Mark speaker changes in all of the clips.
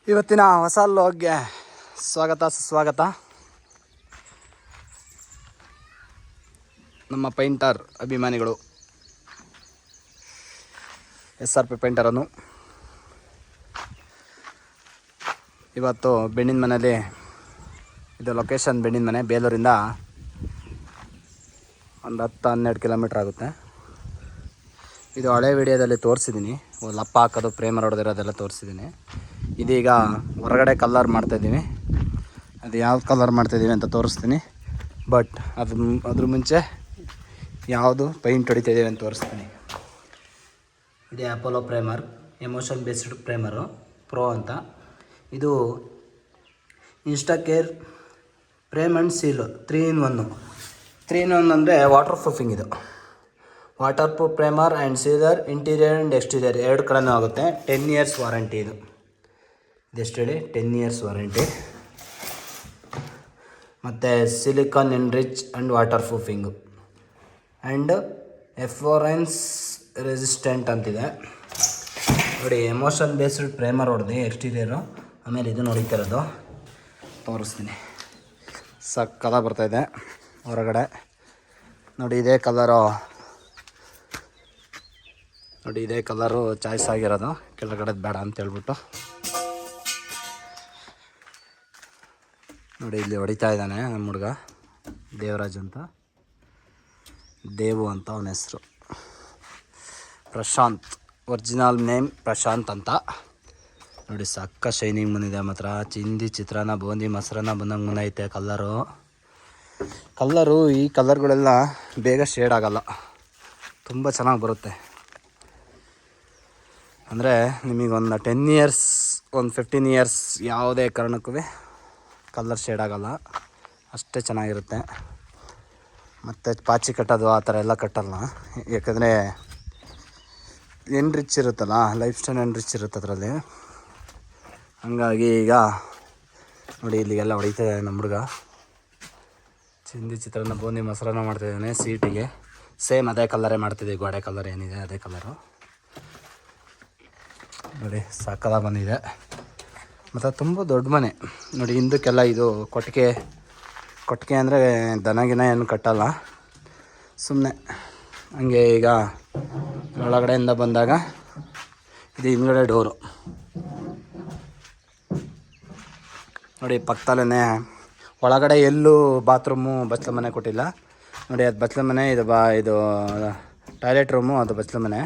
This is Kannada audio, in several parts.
Speaker 1: ಇವತ್ತಿನ ಹೊಸ ಲಾಗ್ಗೆ ಸ್ವಾಗತ ಸುಸ್ವಾಗತ. ನಮ್ಮ ಪೇಂಟರ್ ಅಭಿಮಾನಿಗಳು SRP ಪೇಂಟರನ್ನು ಇವತ್ತು ಬೆಣ್ಣಿನ ಮನೆಯಲ್ಲಿ, ಇದು ಲೊಕೇಶನ್ ಬೆಣ್ಣಿನ ಮನೆ, ಬೇಲೂರಿಂದ ಒಂದು 10-12 ಕಿಲೋಮೀಟ್ರ್ ಆಗುತ್ತೆ. ಇದು ಹಳೆ ವಿಡಿಯೋದಲ್ಲಿ ತೋರಿಸಿದ್ದೀನಿ, ಲಪ್ಪ ಹಾಕೋದು, ಪ್ರೇಮರ್ ಹೊಡೆದಿರೋದೆಲ್ಲ ತೋರಿಸಿದ್ದೀನಿ. ಇದೀಗ ಹೊರಗಡೆ ಕಲರ್ ಮಾಡ್ತಾಯಿದ್ದೀನಿ. ಅದು ಯಾವ ಕಲರ್ ಮಾಡ್ತಾಯಿದ್ದೀವಿ ಅಂತ ತೋರಿಸ್ತೀನಿ. ಬಟ್ ಅದ್ರ ಮುಂಚೆ ಯಾವುದು ಪೈಂಟ್ ಹೊಡಿತಾಯಿದ್ದೀವಿ ಅಂತ ತೋರಿಸ್ತೀನಿ. ಇದು Apollo primer, emotion based primer pro ಅಂತ. ಇದು Instacare prime and seal 3-in-1. 3-in-1 ಅಂದರೆ ವಾಟರ್ ಪ್ರೂಫಿಂಗ್. ಇದು water proof primer and sealer, interior and exterior ಎರಡು ಕಡೆನೂ ಆಗುತ್ತೆ. 10 years ವಾರಂಟಿ. ಇದೆಷ್ಟು ಹೇಳಿ, 10 years ವಾರಂಟಿ. ಮತ್ತು silicon enrich and water proofing and efflorescence resistant ಅಂತಿದೆ. ನೋಡಿ, ಎಮೋಷನ್ ಬೇಸ್ಡ್ ಪ್ರೇಮರ್ ಹೊಡೆದು ಎಕ್ಸ್ಟೀರಿಯರು, ಆಮೇಲೆ ಇದು ಹೊಡಿತಿರೋದು ತೋರಿಸ್ತೀನಿ. ಸಕ್ಕತ್ತಾಗಿ ಬರ್ತಾಯಿದೆ ಹೊರಗಡೆ. ನೋಡಿ, ಇದೇ ಕಲರು ಚಾಯ್ಸ್ ಆಗಿರೋದು, ಕೆಳಗಡೆದು ಬೇಡ ಅಂತ ಹೇಳ್ಬಿಟ್ಟು. ನೋಡಿ, ಇಲ್ಲಿ ಹೊಡಿತಾ ಇದ್ದಾನೆ ನಮ್ಮ ಹುಡುಗ ದೇವರಾಜ್ ಅಂತ, ದೇವು ಅಂತ ಅವನ ಹೆಸರು. ಪ್ರಶಾಂತ್, ಒರಿಜಿನಲ್ ನೇಮ್ ಪ್ರಶಾಂತ್ ಅಂತ. ನೋಡಿ, ಸಕ್ಕ ಶೈನಿಂಗ್ ಬಂದಿದೆ ಮಾತ್ರ. ಚಿಂದಿ ಚಿತ್ರಾನ್ನ ಬೂಂದಿ ಮೊಸರನ್ನ ಬಂದಂಗೆ ಬಂದೈತೆ ಕಲ್ಲರು. ಈ ಕಲರ್ಗಳೆಲ್ಲ ಬೇಗ ಶೇಡ್ ಆಗೋಲ್ಲ, ತುಂಬ ಚೆನ್ನಾಗಿ ಬರುತ್ತೆ. ಅಂದರೆ ನಿಮಗೊಂದು 10 years, ಒಂದು 15 years ಯಾವುದೇ ಕಾರಣಕ್ಕೂ ಕಲರ್ ಶೇಡ್ ಆಗೋಲ್ಲ, ಅಷ್ಟೇ ಚೆನ್ನಾಗಿರುತ್ತೆ. ಮತ್ತು ಪಾಚಿ ಕಟ್ಟೋದು ಆ ಥರ ಎಲ್ಲ ಕಟ್ಟಲ್ಲ, ಯಾಕಂದರೆ ಎನ್ರಿಚ್ ಇರುತ್ತಲ್ಲ, ಲೈಫ್ ಸ್ಟೈಲ್ ಎನ್ರಿಚ್ ಇರುತ್ತೆ ಅದರಲ್ಲಿ. ಹಂಗಾಗಿ ಈಗ ನೋಡಿ, ಇಲ್ಲಿಗೆಲ್ಲ ಹೊಡಿತಾಯಿದೆ ನಮ್ಮ ಹುಡುಗ. ಚಿಂದಿ ಚಿತ್ರಾನ್ನ ಬೂಂದಿ ಮೊಸರನ್ನ ಮಾಡ್ತಾಯಿದ್ದಾನೆ ಸೀಟಿಗೆ. ಸೇಮ್ ಅದೇ ಕಲರೇ ಮಾಡ್ತಿದ್ದೀವಿ, ಗೋಡೆ ಕಲರ್ ಏನಿದೆ ಅದೇ ಕಲರು. ನೋಡಿ, ಸಕ್ಕತ್ತಾಗಿ ಬಂದಿದೆ. ಮತ್ತು ತುಂಬ ದೊಡ್ಡ ಮನೆ. ನೋಡಿ, ಹಿಂದಕ್ಕೆಲ್ಲ ಇದು ಕೊಟ್ಟಿಗೆ ಅಂದರೆ ದನಗಿನ ಏನು ಕಟ್ಟಲ್ಲ, ಸುಮ್ಮನೆ ಹಂಗೆ. ಈಗ ಒಳಗಡೆಯಿಂದ ಬಂದಾಗ ಇದು ಹಿಂದ್ಗಡೆ ಡೋರು. ನೋಡಿ, ಪಕ್ಕದಲ್ಲೇ ಒಳಗಡೆ ಎಲ್ಲೂ ಬಾತ್ರೂಮು ಬಚ್ಚಲ ಮನೆ ಕೊಟ್ಟಿಲ್ಲ. ನೋಡಿ, ಅದು ಬಚ್ಚಲ ಮನೆ, ಇದು ಟಾಯ್ಲೆಟ್ ರೂಮು, ಅದು ಬಚ್ಚಲ ಮನೆ.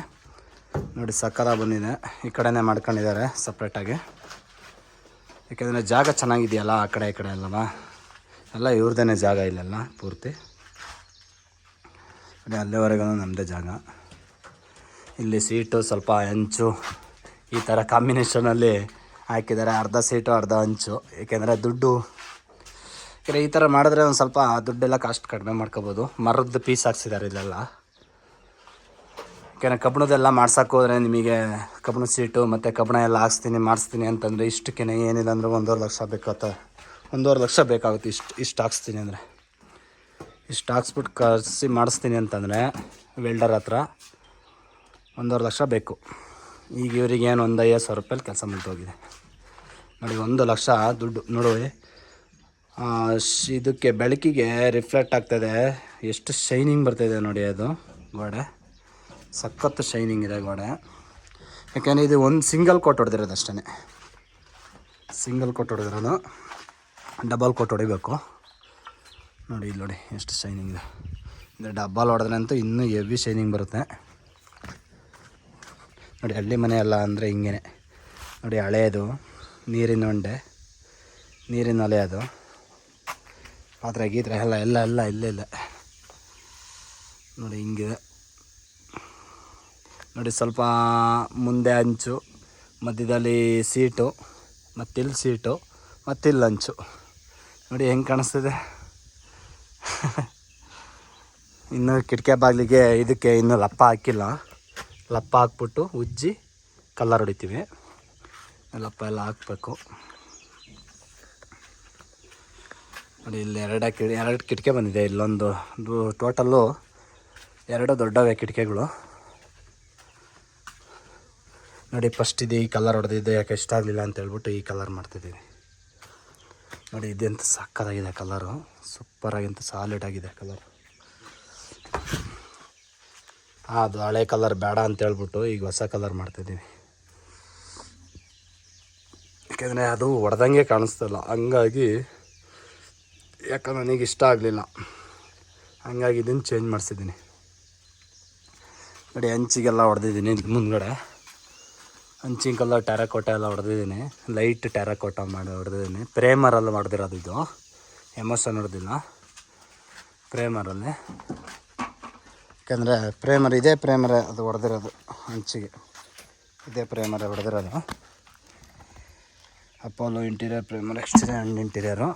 Speaker 1: ನೋಡಿ, ಸಕ್ಕತ್ತಾಗಿ ಬಂದಿದೆ. ಈ ಕಡೆನೇ ಮಾಡ್ಕೊಂಡಿದ್ದಾರೆ ಸಪ್ರೇಟಾಗಿ, ಯಾಕೆಂದರೆ ಜಾಗ ಚೆನ್ನಾಗಿದೆಯಲ್ಲ ಆ ಕಡೆ ಈ ಕಡೆ ಅಲ್ಲವ, ಎಲ್ಲ ಇವ್ರದ್ದೇ ಜಾಗ ಇಲ್ಲೆಲ್ಲ ಪೂರ್ತಿ. ನೋಡಿ, ಅಲ್ಲಿವರೆಗೂ ನಮ್ಮದೇ ಜಾಗ. ಇಲ್ಲಿ ಸೀಟು ಸ್ವಲ್ಪ ಹಂಚು ಈ ಥರ ಕಾಂಬಿನೇಷನಲ್ಲಿ ಹಾಕಿದ್ದಾರೆ, ಅರ್ಧ ಸೀಟು ಅರ್ಧ ಹಂಚು. ಏಕೆಂದರೆ ಯಾಕೆಂದರೆ ಈ ಥರ ಮಾಡಿದ್ರೆ ಒಂದು ಸ್ವಲ್ಪ ದುಡ್ಡೆಲ್ಲ ಕಾಸ್ಟ್ ಕಡಿಮೆ ಮಾಡ್ಕೋಬೋದು. ಮರದ ಪೀಸ್ ಹಾಕ್ಸಿದ್ದಾರೆ ಇಲ್ಲೆಲ್ಲ. ಯಾಕೆಂದರೆ ಕಬ್ಬಣದೆಲ್ಲ ಮಾಡ್ಸೋಕೆ ಹೋದರೆ ನಿಮಗೆ ಕಬ್ಬಣ ಸೀಟು ಮತ್ತು ಕಬ್ಬಣ ಎಲ್ಲ ಮಾಡಿಸ್ತೀನಿ ಅಂತಂದರೆ ಇಷ್ಟಕ್ಕೆ ಏನಿಲ್ಲ ಅಂದರೆ 1.5 ಲಕ್ಷ ಬೇಕಾಗುತ್ತೆ. 1.5 ಲಕ್ಷ ಬೇಕಾಗುತ್ತೆ. ಇಷ್ಟು ಹಾಕ್ಸ್ತೀನಿ ಅಂದರೆ, ಇಷ್ಟು ಹಾಕ್ಸ್ಬಿಟ್ಟು ಕರ್ಸಿ ಮಾಡಿಸ್ತೀನಿ ಅಂತಂದರೆ ವೆಲ್ಡರ್ ಹತ್ರ 1.5 ಲಕ್ಷ ಬೇಕು. ಈಗ ಇವರಿಗೆ ಏನು ಒಂದು 50,000 ರೂಪಾಯಲ್ಲಿ ಕೆಲಸ ಮುಗಿದೋಗಿದೆ. ನೋಡಿ, 1 ಲಕ್ಷ ದುಡ್ಡು. ನೋಡಿ, ಇದಕ್ಕೆ ಬೆಳಕಿಗೆ ರಿಫ್ಲೆಕ್ಟ್ ಆಗ್ತಾಯಿದೆ, ಎಷ್ಟು ಶೈನಿಂಗ್ ಬರ್ತಾಯಿದೆ ನೋಡಿ. ಅದು ಗೋಡೆ ಸಖತ್ತು ಶೈನಿಂಗ್ ಇದೆ ಗೋಡೆ. ಯಾಕೆಂದರೆ ಇದು ಒಂದು ಸಿಂಗಲ್ ಕೋಟ್ ಹೊಡೆದಿರೋದು ಅಷ್ಟೇ. ಸಿಂಗಲ್ ಕೋಟ್ ಹೊಡೆದಿರೋದು, ಡಬಲ್ ಕೋಟ್ ಹೊಡಿಬೇಕು. ನೋಡಿ, ಇಲ್ಲಿ ನೋಡಿ ಎಷ್ಟು ಶೈನಿಂಗ್ ಇದೆ. ಇದು ಡಬಲ್ ಹೊಡೆದ್ರೆ ಅಂತೂ ಇನ್ನೂ ಹೆವಿ ಶೈನಿಂಗ್ ಬರುತ್ತೆ. ನೋಡಿ, ಹಳ್ಳಿ ಮನೆ ಎಲ್ಲ ಅಂದರೆ ಹಿಂಗೆ. ನೋಡಿ, ಹಳೆಯದು ನೀರಿನ ಹೊಂಡೆ, ನೀರಿನ ಒಲೆ, ಅದು ಪಾತ್ರೆ ಗೀತ್ರೆ ಎಲ್ಲ ಇಲ್ಲೇ. ನೋಡಿ, ಹಿಂಗಿದೆ. ನೋಡಿ, ಸ್ವಲ್ಪ ಮುಂದೆ ಹಂಚು, ಮಧ್ಯದಲ್ಲಿ ಸೀಟು, ಮತ್ತಿಲ್ಲಿ ಸೀಟು, ಮತ್ತಿಲ್ಲಿ ಹಂಚು. ನೋಡಿ ಹೆಂಗೆ ಕಾಣಿಸ್ತಿದೆ. ಇನ್ನು ಕಿಟಕಿ ಬಾಗಿಲಿಗೆ ಇದಕ್ಕೆ ಇನ್ನೂ ಲಪ್ಪ ಹಾಕಿಲ್ಲ. ಲಪ್ಪ ಹಾಕ್ಬಿಟ್ಟು ಉಜ್ಜಿ ಕಲರ್ ಹೊಡಿತೀವಿ. ಲಪ್ಪ ಎಲ್ಲ ಹಾಕಬೇಕು. ನೋಡಿ, ಇಲ್ಲಿ ಎರಡು ಕಿಟಕಿ ಬಂದಿದೆ. ಇಲ್ಲೊಂದು ಟೋಟಲ್ಲು 2 ದೊಡ್ಡವೇ ಕಿಟಕಿಗಳು. ನೋಡಿ ಫಸ್ಟ್ ಇದು ಈ ಕಲರ್ ಹೊಡೆದಿದ್ದೆ, ಯಾಕೆ ಇಷ್ಟ ಆಗಲಿಲ್ಲ ಅಂತ ಹೇಳ್ಬಿಟ್ಟು ಈ ಕಲರ್ ಮಾಡ್ತಿದ್ದೀನಿ. ನೋಡಿ ಇದೆಂತ ಸಕ್ಕತ್ತಾಗಿದೆ ಕಲರು, ಸೂಪರಾಗಿಂತ ಸಾಲಿಡ್ ಆಗಿದೆ ಕಲರ್. ಅದು ಹಳೆ ಕಲರ್ ಬೇಡ ಅಂತ ಹೇಳ್ಬಿಟ್ಟು ಈಗ ಹೊಸ ಕಲರ್ ಮಾಡ್ತಿದ್ದೀನಿ. ಯಾಕೆಂದರೆ ಅದು ಹೊಡೆದಂಗೆ ಕಾಣಿಸ್ತಲ್ಲ, ಹಂಗಾಗಿ ಯಾಕಂದ್ರೆ ನನಗೆ ಇಷ್ಟ ಆಗಲಿಲ್ಲ, ಹಂಗಾಗಿ ಇದನ್ನು ಚೇಂಜ್ ಮಾಡಿಸಿದ್ದೀನಿ. ನೋಡಿ ಹಂಚಿಗೆಲ್ಲ ಹೊಡೆದಿದ್ದೀನಿ, ಮುಂದ್ಗಡೆ ಹಂಚಿನ ಕಲರ್ ಟೆರಾಕೋಟ ಎಲ್ಲ ಹೊಡೆದಿದ್ದೀನಿ, ಲೈಟ್ ಟೆರಾಕೋಟ ಮಾಡಿ ಹೊಡೆದಿದ್ದೀನಿ. ಪ್ರೇಮರಲ್ಲಿ ಹೊಡೆದಿರೋದು, ಇದು ಎಮೋಷನ್ ಹೊಡೆದಿಲ್ಲ, ಪ್ರೇಮರಲ್ಲಿ. ಯಾಕಂದರೆ ಪ್ರೇಮರ್ ಇದೇ ಪ್ರೇಮರೇ ಅದು ಹೊಡೆದಿರೋದು, ಹಂಚಿಗೆ ಇದೇ ಪ್ರೇಮರೇ ಹೊಡೆದಿರೋದು. Apollo interior primer exterior and interior.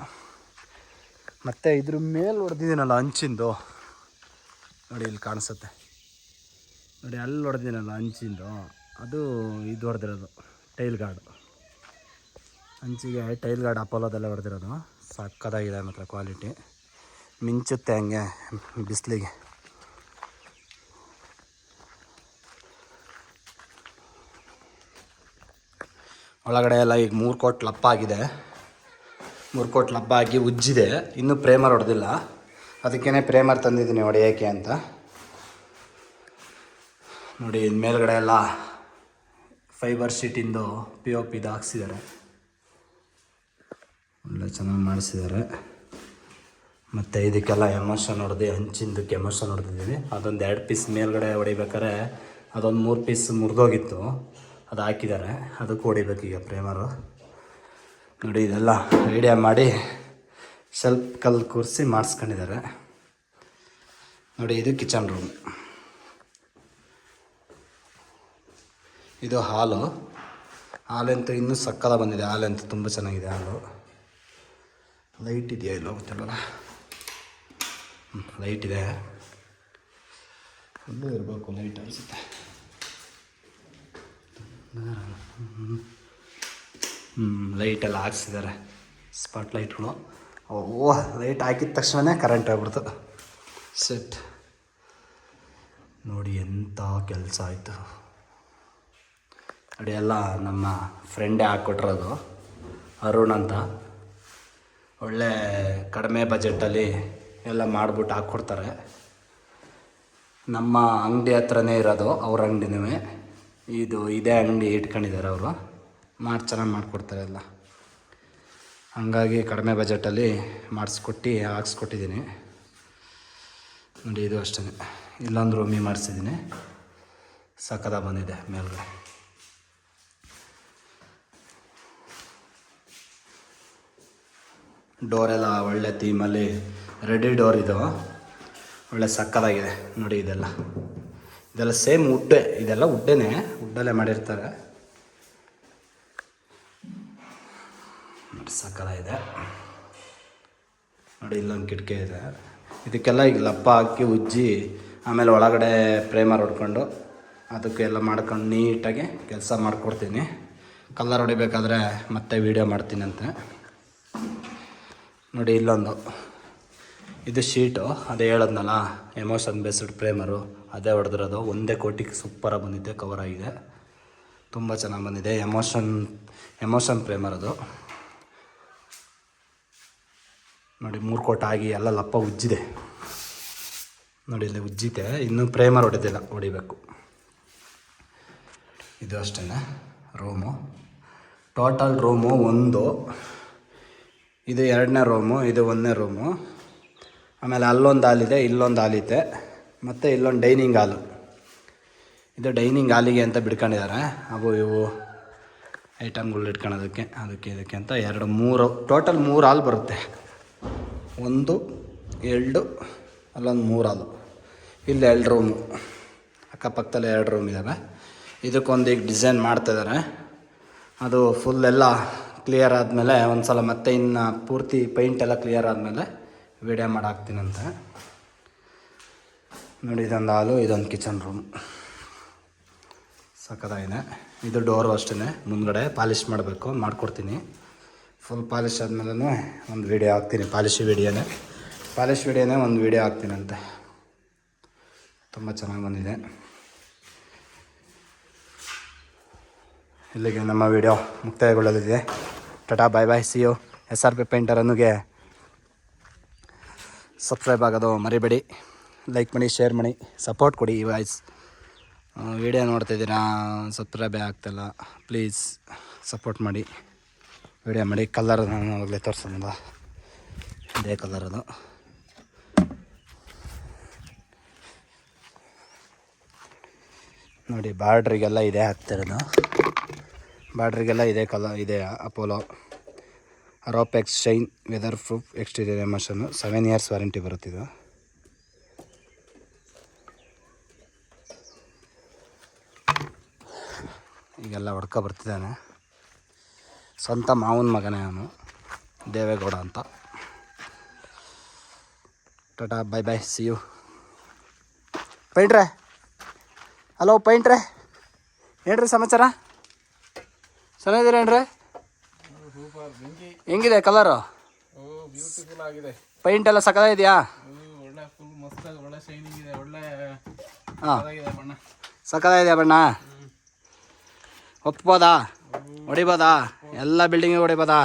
Speaker 1: ಮತ್ತು ಇದ್ರ ಮೇಲೆ ಹೊಡೆದಿದ್ದೀನಲ್ಲ ಹಂಚಿಂದು, ನೋಡಿ ಇಲ್ಲಿ ಕಾಣಿಸುತ್ತೆ ನೋಡಿ, ಅಲ್ಲಿ ಹೊಡೆದಿದ್ದೀನಲ್ಲ ಹಂಚಿಂದು, ಅದು ಇದು ಹೊಡೆದಿರೋದು ಟೈಲ್ ಗಾರ್ಡು. ಹಂಚಿಗೆ ಟೈಲ್ ಗಾರ್ಡ್ ಅಪೋಲೋದಲ್ಲೇ ಹೊಡೆದಿರೋದು. ಸಕ್ಕತ್ತಾಗಿದೆ ಮಾತ್ರ ಕ್ವಾಲಿಟಿ, ಮಿಂಚುತ್ತೆ ಹಂಗೆ ಬಿಸಿಲಿಗೆ. ಒಳಗಡೆ ಎಲ್ಲ ಈಗ 3 ಕೋಟ್ ಲಪ್ಪ ಆಗಿದೆ, 3 ಕೋಟ್ ಲಪ್ಪ ಆಗಿ ಉಜ್ಜಿದೆ, ಇನ್ನೂ ಪ್ರೇಮರ್ ಹೊಡೆದಿಲ್ಲ. ಅದಕ್ಕೇ ಪ್ರೇಮರ್ ತಂದಿದ್ದೀನಿ ಹೊಡೆಯೋಕ್ಕೆ ಅಂತ. ನೋಡಿ ಮೇಲ್ಗಡೆ ಎಲ್ಲ ಫೈಬರ್ ಶೀಟಿಂದು POP ಇದು ಹಾಕ್ಸಿದ್ದಾರೆ, ಒಳ್ಳೆ ಚೆನ್ನಾಗಿ ಮಾಡಿಸಿದ್ದಾರೆ. ಮತ್ತು ಇದಕ್ಕೆಲ್ಲ ಎಮೋಷನ್ ಹೊಡೆದು, ಹಂಚಿಂದಕ್ಕೆ ಎಮೋಷನ್ ಹೊಡೆದಿದ್ದೀವಿ. ಅದೊಂದು 2 ಪೀಸ್ ಮೇಲ್ಗಡೆ ಹೊಡಿಬೇಕಾರೆ ಅದೊಂದು 3 ಪೀಸ್ ಮುರಿದೋಗಿತ್ತು, ಅದು ಹಾಕಿದ್ದಾರೆ, ಅದಕ್ಕೂ ಹೊಡಿಬೇಕು ಈಗ ಪ್ರೇಮರು. ನೋಡಿ ಇದೆಲ್ಲ ಐಡಿಯಾ ಮಾಡಿ ಸ್ವಲ್ಪ ಕಲ್ಲು ಕೂರಿಸಿ ಮಾಡಿಸ್ಕೊಂಡಿದ್ದಾರೆ. ನೋಡಿ ಇದು ಕಿಚನ್ ರೂಮ್, ಇದು ಹಾಲಂತೂ ಇನ್ನೂ ಸಕ್ಕಲ ಬಂದಿದೆ, ಹಾಲಂತೂ ತುಂಬ ಚೆನ್ನಾಗಿದೆ ಹಾಲು. ಲೈಟ್ ಇದೆಯಾ ಇಲ್ಲ ಗೊತ್ತಿಲ್ಲ, ಲೈಟ್ ಇದೆ, ಫುಲ್ಲು ಇರಬೇಕು ಲೈಟ್ ಅನಿಸುತ್ತೆ. ಲೈಟೆಲ್ಲ ಹಾಕ್ಸಿದ್ದಾರೆ, ಸ್ಪಾಟ್ ಲೈಟ್ಗಳು. ಲೈಟ್ ಹಾಕಿದ ತಕ್ಷಣ ಕರೆಂಟ್ ಆಗ್ಬಿಡ್ತು. ಸೆಟ್ ನೋಡಿ ಎಂಥ ಕೆಲಸ ಆಯಿತು ನೋಡಿ. ಎಲ್ಲ ನಮ್ಮ ಫ್ರೆಂಡೇ ಹಾಕ್ಕೊಟ್ಟಿರೋದು, ಅರುಣ್ ಅಂತ. ಒಳ್ಳೆ ಕಡಿಮೆ ಬಜೆಟಲ್ಲಿ ಎಲ್ಲ ಮಾಡಿಬಿಟ್ಟು ಹಾಕ್ಕೊಡ್ತಾರೆ. ನಮ್ಮ ಅಂಗಡಿ ಹತ್ರನೇ ಇರೋದು ಅವ್ರ ಅಂಗಡಿನೂ, ಇದೇ ಅಂಗಡಿ ಇಟ್ಕೊಂಡಿದ್ದಾರೆ ಅವರು, ಚೆನ್ನಾಗಿ ಮಾಡಿಕೊಡ್ತಾರೆ ಎಲ್ಲ. ಹಂಗಾಗಿ ಕಡಿಮೆ ಬಜೆಟಲ್ಲಿ ಹಾಕ್ಸ್ಕೊಟ್ಟಿದ್ದೀನಿ. ನೋಡಿ ಇದು ಅಷ್ಟೇ, ಇಲ್ಲೊಂದು ರೂಮಿಗೆ ಮಾಡಿಸಿದ್ದೀನಿ, ಸಕ್ಕದ ಬಂದಿದೆ ಮೇಲ್ಗಡೆ. ಡೋರೆಲ್ಲ ಒಳ್ಳೆ ಥೀಮಲ್ಲಿ ರೆಡಿ ಡೋರ್ ಇದು, ಒಳ್ಳೆ ಸಕ್ಕದಾಗಿದೆ ನೋಡಿ. ಇದೆಲ್ಲ ಸೇಮ್ ವುಡ್ಡೇ, ಇದೆಲ್ಲ ವುಡ್ಡಲ್ಲೇ ಮಾಡಿರ್ತಾರೆ ನೋಡಿ, ಸಕ್ಕದಾಗಿದೆ ನೋಡಿ. ಇಲ್ಲೊಂದು ಕಿಟಕಿ ಇದೆ, ಇದಕ್ಕೆಲ್ಲ ಈಗ ಲಪ್ಪ ಹಾಕಿ ಉಜ್ಜಿ ಆಮೇಲೆ ಒಳಗಡೆ ಪ್ರೇಮರ್ ಹೊಡ್ಕೊಂಡು ಅದಕ್ಕೆಲ್ಲ ಮಾಡ್ಕೊಂಡು ನೀಟಾಗಿ ಕೆಲಸ ಮಾಡಿಕೊಡ್ತೀನಿ. ಕಲರ್ ಹೊಡಿಬೇಕಾದ್ರೆ ಮತ್ತೆ ವೀಡಿಯೋ ಮಾಡ್ತೀನಿ ಅಂತೆ. ನೋಡಿ ಇಲ್ಲೊಂದು ಇದು ಶೀಟು, ಅದೇ ಹೇಳೋದ್ನಲ್ಲ ಎಮೋಷನ್ ಬೇಸ್ಡ್ ಪ್ರೇಮರು, ಅದೇ ಹೊಡೆದಿರೋದು. 1 ಕೋಟಿಗೆ ಸೂಪರಾಗಿ ಬಂದಿದೆ, ಕವರ್ ಆಗಿದೆ, ತುಂಬ ಚೆನ್ನಾಗಿ ಬಂದಿದೆ. ಎಮೋಷನ್ ಪ್ರೇಮರ್ ಅದು ನೋಡಿ. 3 ಕೋಟ್ ಆಗಿ ಎಲ್ಲ ಲಪ್ಪ ಉಜ್ಜಿದೆ ನೋಡಿ, ಇಲ್ಲಿ ಉಜ್ಜಿದೆ, ಇನ್ನೂ ಪ್ರೇಮರ್ ಹೊಡಿಬೇಕು. ಇದು ಅಷ್ಟೇ ರೂಮು. ಟೋಟಲ್ ರೂಮು 1, ಇದು 2ನೇ ರೂಮು, ಇದು 1ನೇ ರೂಮು. ಆಮೇಲೆ ಅಲ್ಲೊಂದು ಹಾಲಿದೆ, ಇಲ್ಲೊಂದು ಹಾಲಿದೆ, ಮತ್ತು ಇಲ್ಲೊಂದು ಡೈನಿಂಗ್ ಹಾಲು. ಇದು ಡೈನಿಂಗ್ ಹಾಲಿಗೆ ಅಂತ ಬಿಡ್ಕೊಂಡಿದ್ದಾರೆ, ಇವು ಐಟಮ್ಗಳು ಇಟ್ಕೊಳ್ಳೋದಕ್ಕೆ, ಇದಕ್ಕೆ ಅಂತ 2, 3 ಟೋಟಲ್ 3 ಹಾಲು ಬರುತ್ತೆ. 1, 2 ಅಲ್ಲೊಂದು 3 ಹಾಲು. ಇಲ್ಲಿ 2 ರೂಮು, ಅಕ್ಕಪಕ್ಕದಲ್ಲಿ 2 ರೂಮ್ ಇದ್ದಾವೆ. ಇದಕ್ಕೊಂದು ಈಗ ಡಿಸೈನ್ ಮಾಡ್ತಾಯಿದ್ದಾರೆ, ಅದು ಫುಲ್ ಎಲ್ಲ ಕ್ಲಿಯರ್ ಆದಮೇಲೆ ಒಂದು ಸಲ ಮತ್ತೆ ಇನ್ನು ಪೂರ್ತಿ ಪೈಂಟೆಲ್ಲ ಕ್ಲಿಯರ್ ಆದಮೇಲೆ ವಿಡಿಯೋ ಮಾಡಾಕ್ತೀನಂತೆ ನೋಡಿ. ಇದೊಂದು ಹಾಲು, ಇದೊಂದು ಕಿಚನ್ ರೂಮ್, ಸಕ್ಕತ್ತಾಗಿದೆ. ಇದು ಡೋರು ಅಷ್ಟೇ, ಮುಂದ್ಗಡೆ ಪಾಲಿಷ್ ಮಾಡಬೇಕು, ಮಾಡಿಕೊಡ್ತೀನಿ. ಫುಲ್ ಪಾಲಿಷ್ ಆದಮೇಲೆ ಒಂದು ವೀಡಿಯೋ ಹಾಕ್ತೀನಿ, ಪಾಲಿಷ್ ವೀಡಿಯೋನೇ ಒಂದು ವೀಡಿಯೋ ಹಾಕ್ತೀನಂತೆ. ತುಂಬ ಚೆನ್ನಾಗಿ ಬಂದಿದೆ. ಇಲ್ಲಿಗೆ ನಮ್ಮ ವಿಡಿಯೋ ಮುಕ್ತಾಯಗೊಳ್ಳಲಿದೆ. Tata bye bye, see you. SRP painter ಅನ್ನೋಗೆ ಸಬ್ಸ್ಕ್ರೈಬ್ ಆಗೋದು ಮರಿಬೇಡಿ. ಲೈಕ್ ಮಾಡಿ, ಶೇರ್ ಮಾಡಿ, ಸಪೋರ್ಟ್ ಕೊಡಿ. ವಾಯ್ಸ್ ವಿಡಿಯೋ ನೋಡ್ತಾಯಿದ್ದೀರಾ, ಸಬ್ಸ್ಕ್ರೈಬೇ ಆಗ್ತಾಯಿಲ್ಲ, ಪ್ಲೀಸ್ ಸಪೋರ್ಟ್ ಮಾಡಿ, ವಿಡಿಯೋ ಮಾಡಿ. ಕಲರ್ ನಾನು ಅವಾಗಲೇ ತೋರಿಸೋದ, ಇದೇ ಕಲರ್ ಅದು. ನೋಡಿ ಬಾರ್ಡ್ರಿಗೆಲ್ಲ ಇದೇ ಹಾಕ್ತಿರೋದು, ಬಾರ್ಡ್ರಿಗೆಲ್ಲ ಇದೇ ಕಲರ್ ಇದೆ. Apollo Ropex shine weather proof exterior ಎಮೋಷನ್ನು 7 ಇಯರ್ಸ್ ವಾರಂಟಿ ಬರುತ್ತಿದ್ದು. ಈಗೆಲ್ಲ ಹೊಡ್ಕೊ ಬರ್ತಿದ್ದಾನೆ. ಸ್ವಂತ ಮಾವನ ಮಗನೇ ಅವನು, ದೇವೇಗೌಡ ಅಂತ. Tata bye bye, see you. ಪೈಂಟ್ರೆ, hello ಪೈಂಟ್ರೆ, ಹೇಳ್ರಿ ಸಮಾಚಾರ. ಚೆನ್ನಾಗಿದ್ದೀರೇನ್ರಿ? ಹೆಂಗಿದೆ ಕಲರು? ಪೈಂಟ್ ಎಲ್ಲ ಸಕ್ಕತ್ತಾಗಿದೆಯಾ? ಹಾಂ, ಸಕ್ಕತ್ತಾಗಿದೆಯಾ ಬಣ್ಣ? ಒಪ್ಬೋದಾ? ಹೊಡಿಬೋದಾ? ಎಲ್ಲ ಬಿಲ್ಡಿಂಗಿಗೆ ಹೊಡಿಬೋದಾ?